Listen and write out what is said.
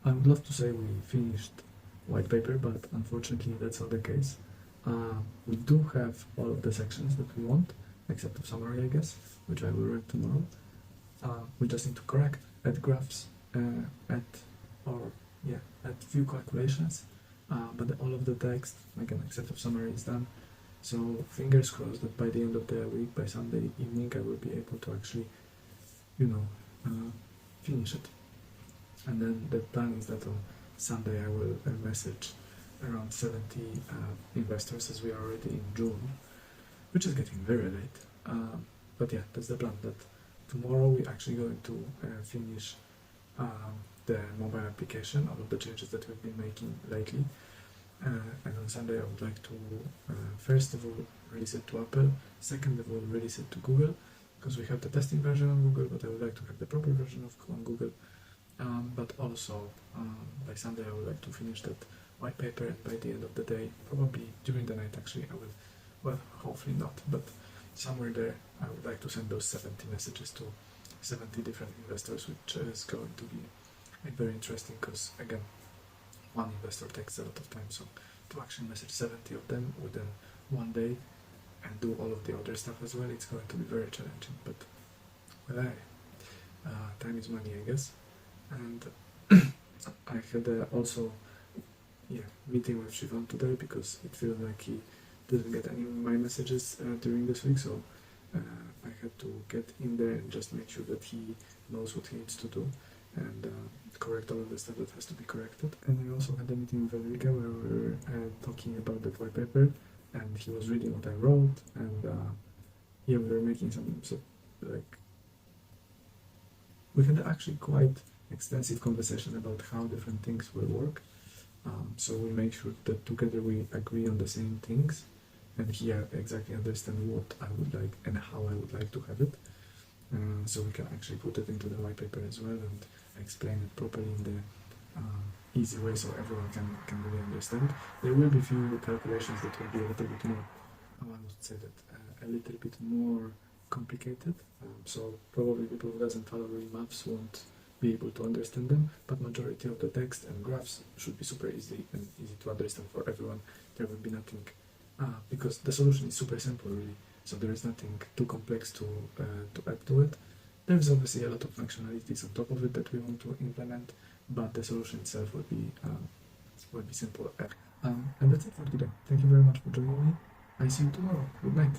I would love to say we finished white paper, but unfortunately that's not the case. We do have all of the sections that we want, except of summary, I guess, which I will write tomorrow. We just need to correct, add graphs, add few calculations, but all of the text, again, except of summary, is done. So fingers crossed that by the end of the week, by Sunday evening, I will be able to actually, finish it. And then the plan is that on Sunday I will message around 70 investors, as we are already in June, which is getting very late. But yeah, that's the plan, that tomorrow we're actually going to finish the mobile application, all of the changes that we've been making lately. And on Sunday I would like to, first of all, release it to Apple, second of all, release it to Google, because we have the testing version on Google, but I would like to have the proper version on Google. But also, by Sunday I would like to finish that white paper, and by the end of the day, probably during the night actually, I will, well, hopefully not, but somewhere there, I would like to send those 70 messages to 70 different investors, which is going to be very interesting, because again, one investor takes a lot of time, so to actually message 70 of them within one day and do all of the other stuff as well, it's going to be very challenging, but well, time is money, I guess. And I had also meeting with Shivan today, because it feels like he didn't get any of my messages during this week, so I had to get in there and just make sure that he knows what he needs to do, and correct all of the stuff that has to be corrected. And I also had a meeting with Enrique where we were talking about the white paper, and he was reading what I wrote, and we were making we had actually quite extensive conversation about how different things will work. So we make sure that together we agree on the same things, and he exactly understand what I would like and how I would like to have it. So we can actually put it into the white paper as well and explain it properly in the easy way, so everyone can really understand. There will be few calculations that will be a little bit more, I would say that a little bit more complicated. So probably people who doesn't follow really maths won't be able to understand them, but majority of the text and graphs should be super easy and easy to understand for everyone. There will be nothing, because the solution is super simple really, so there is nothing too complex to add to it. There is obviously a lot of functionalities on top of it that we want to implement, but the solution itself will be simple. And that's it for today. Thank you very much for joining me. I see you tomorrow. Good night.